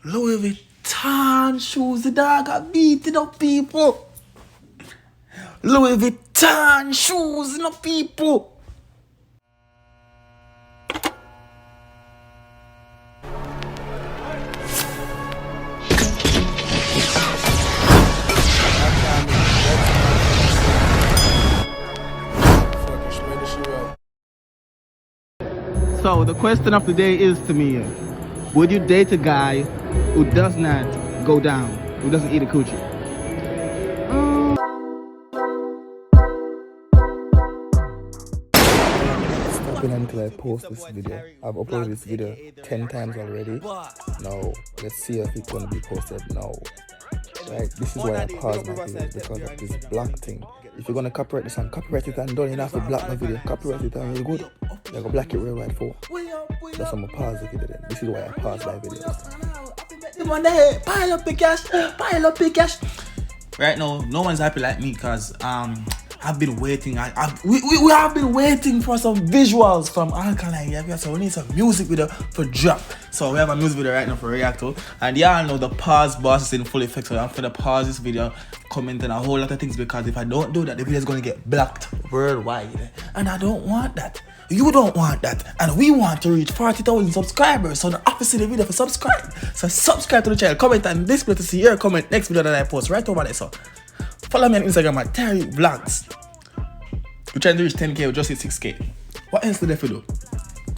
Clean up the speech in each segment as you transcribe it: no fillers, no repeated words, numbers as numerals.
Louis Vuitton shoes, the dog are beating up people. Louis Vuitton shoes, no people. So the question of the day is to me, would you date a guy who does not go down, who doesn't eat a coochie? Stopping until I post this video. I've uploaded this video 10 times already. No, let's see if it's gonna be posted now. Right, this is why I pause my videos, because of this block thing. If you're gonna copyright this and copyright it and don't, you have to block my video. Copyright it and you're good. You're gonna block it real right for. That's why I'm gonna pause the video then. This is why I pause my videos. Pile up the cash. Right now, no one's happy like me because I've been waiting. We have been waiting for some visuals from Alkaline. Yeah, so we need some music video for drop. So we have a music video right now for react to. And y'all know the pause boss is in full effect. So I'm gonna pause this video, comment on a whole lot of things, because if I don't do that, the video is gonna get blocked worldwide. And I don't want that. You don't want that. And we want to reach 40,000 subscribers. So the opposite of the video for subscribe. So subscribe to the channel, comment on this video to see your comment next video that I post right over there. So follow me on Instagram at Tyrekevlogs. We're trying to reach 10K, we just hit 6K. What else do they do?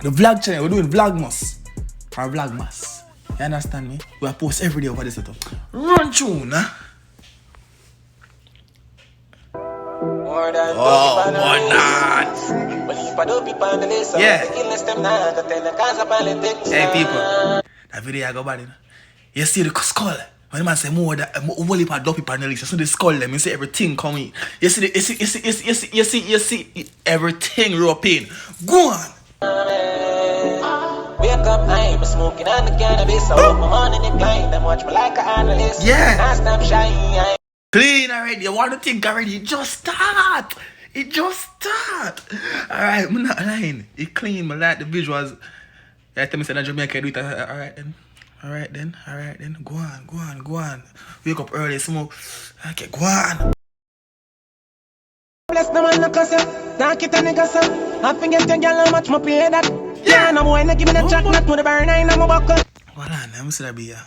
The vlog channel, we're doing Vlogmas. Or Vlogmas. You understand me? We post every day over this setup. Run tune, huh? Oh, more not. Yeah. Hey people, that video I go bad, you know? You see the skull? When the man say more that only part dope people on the list, you see the skull them, you see everything coming. You see everything roping. Go on. Wake up, I'm smoking on the cannabis. I want my money decline. Them watch me like an analyst. Yeah. Last time shy. Clean already. You want to think already? It just start. Alright, I'm not lying. It clean. I like the visuals. You tell me say that Jamaica do it. Alright then. Go on. Wake up early, smoke. Okay, go on. Bless the man, cause knock it and nigga, I forget the girl how much more pay that. Yeah, no boy, give me the jack, not to the burn, I'm a buckle. Hold on, let me see that be here.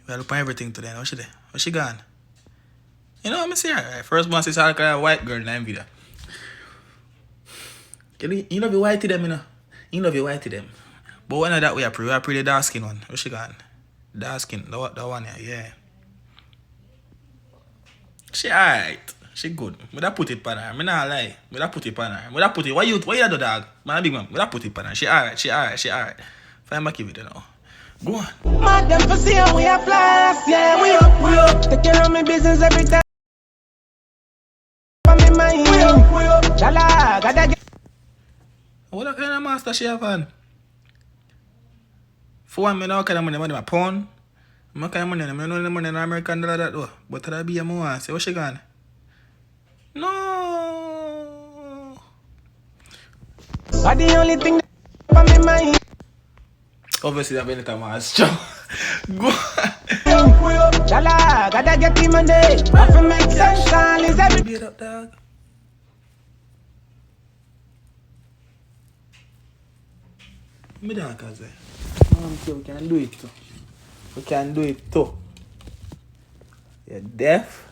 We gotta look at everything today. What's she there? Where's she gone? You know, let me see her. Right, first one says a white girl in that video. You know, be white to them, you know. You know, be white to them. But when that we are pretty dark skin one. Where's she gone? Dark skin, the one here, yeah. She alright. She good. We da put it on her. Me not lie. We da put it on her. We da put it. Why you do, dog? Man, big man. We da put it on her. She alright. Find my video now. Go on. Mad them for see how we are flash. Yeah, we up. Take care of my business every time. For me mind. We up. Chala, gotta get. What kind of master she have on? For one, me know kind of money my pound. Me kind of money. Me know the money in American dollar that though. But that be a more. Say what she gone? No. But the only thing that for me mind. Obviously that Benita was strong. Go. Chala, gotta get him on day. Have to make sense. All is every. Beat up, dog. Me don't cause we can do it too. You're deaf.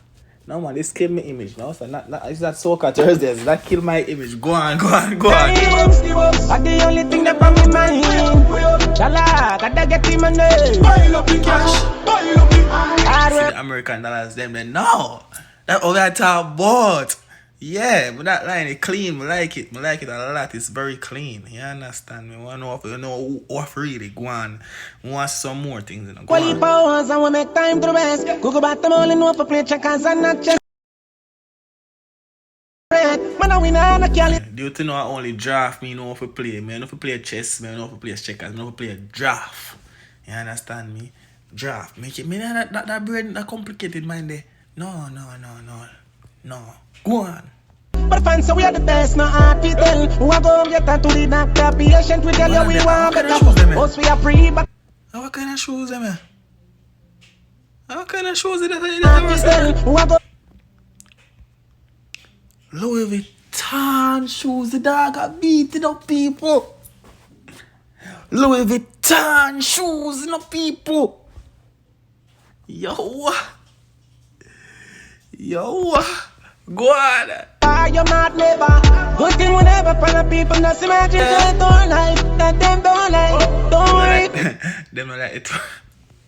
No man, this kill my image. No, so not it's not Soca Thursdays. That kill my image. Go on. But the only thing that from me mind. Chala, gotta get him on day. Pile up the cash. See the American dollars, them then no. That all that talk about. Yeah, but that line is clean. I like it a lot. It's very clean. You understand me? I want to know what really go on. I want some more things. You know, go on. Powers and we make time to the best. Google back them all in know for play checkers and not just. Do you think I only draft me know if I play? Me know if I play chess, me know if I play checkers, me know if I play draft. You understand me? Draft. Make it me that brain that complicated mind there. No. Go on. But fans say we are the best, no hard to tell. Who a go get to the doctor, patient we tell you we want better. Us we are free, but what kind of shoes them, man? What kind of shoes is that? Louis Vuitton shoes, the dog are beating up people. Louis Vuitton shoes, no people. Yo, go on. You're not never. Good thing we never find the people that's imagine they don't like that them don't like. Don't worry. Them don't like it.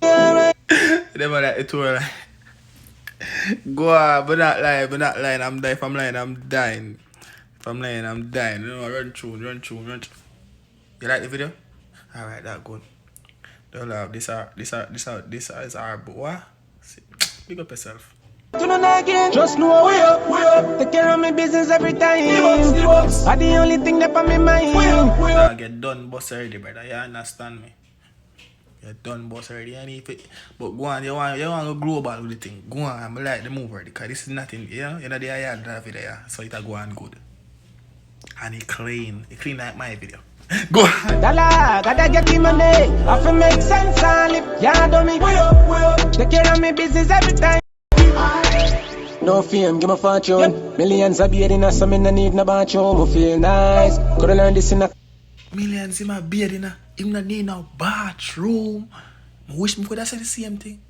Them don't like it too. Go on, but not lying. I'm dying. If I'm lying, I'm dying. If I'm lying, I'm dying. You know, run through. You like the video? Alright, that good. Don't laugh. This is our what? Big up yourself. Just know we up. Take care of my business every time. Are the only thing that on my mind. Nah, get done boss already, brother. You understand me? You're done boss already. But go on, you want to go global with the thing. Go on, I like the move already, because this is nothing, you know the I drive video, yeah. So it'll go on good. And it clean like my video. Go on. Dollar, gotta get the money. I feel make sense and live. Yeah, do me. We up. Take care of my business every time. No fame, give me fortune. Millions of beard in a some in need no bathroom. I feel nice. Coulda learned this in a millions in my beard in a him not need no bathroom. I wish me could have said the same thing.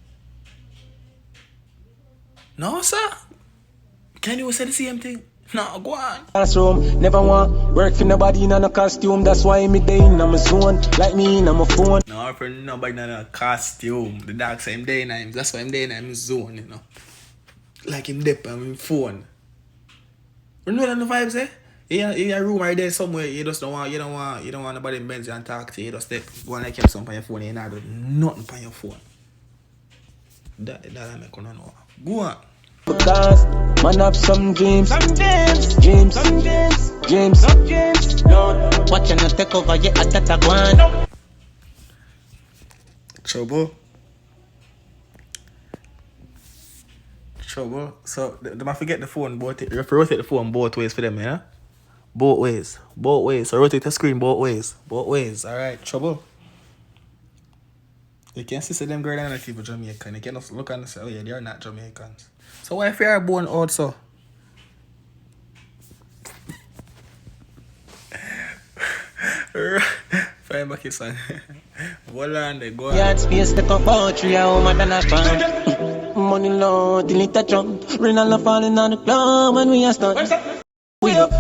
No, sir. Can you say the same thing? No, go on. Classroom, never want work for nobody in no costume. That's why me day in my zone, like me in my phone. No, for nobody in a costume. The dog say him day in him. That's why him day in him zone, you know. Like him dip on him phone. You know what the vibes, eh? In your room right there somewhere, you don't want nobody in Benz and talk to you. You just go and like him something on your phone, you not do nothing on your phone. That I make no know. Go on. Because man have some dreams. Dreams. Watching the take over, yeah, at that one. Trouble. So they might forget the phone both. You have to rotate the phone both ways for them, yeah? Both ways. So rotate the screen both ways. Alright, trouble. You can see them girl and people Jamaican. You can look and say, oh yeah, they are not Jamaicans. So why if you are born also? Find back his son. Hold on, they go on. Yard space, the country, home and a farm. Money low, delete a jump. Rain all falling on the ground when we are stunned. We up.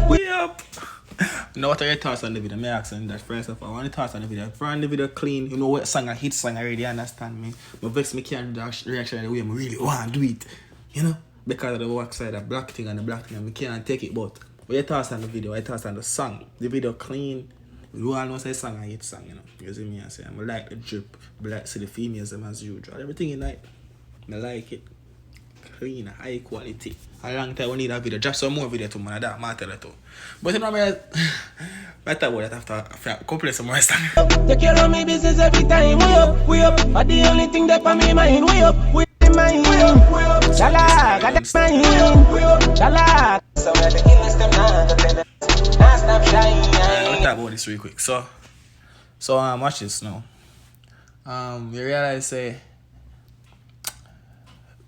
Now what are your thoughts on the video? Me asking that first of all. What are your thoughts on the video? If the video clean, you know what song, a hit song already, understand me. But vex me can't do the reaction the way I really want to do it. You know? Because of the work side, the black thing and the black thing, and we can't take it. But what are your thoughts on the video? What are your thoughts on the song? The video clean. You all know say song, a hit song, you know. You see me, I say, I like the drip, but like see the females them as usual. Everything in like. I like it. Clean, high quality. A long time we need a video. Drop some more video to man, that matter too. But you know, I thought about that after a couple of some more stuff. Take care of my business every time. We up. Are the only thing that on me mind. We up. We mind. Shala, got the mind. Shala. So we're the illness them now. Stop shying. Let's talk about this real quick. So watch this now. You realize say.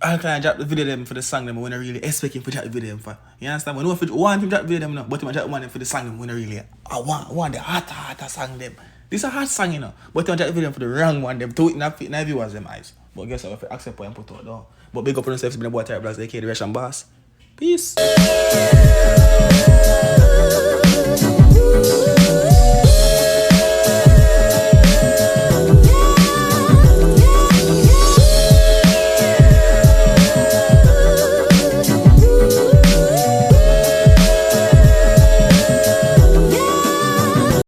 Alkaline drop the video them for the song them when I really expect him to drop the video them for. You understand? We know if you want him to drop the video them now, but him drop one for the song them when I really I want the hotter song them. This is a hot song, you know. But him drop the video them for the wrong one them to it not fit viewers them eyes. But guess what? If you accept what and put out though. But big up on yourself, it's been a boy Tyrekevlogs, aka the Russian boss. Peace.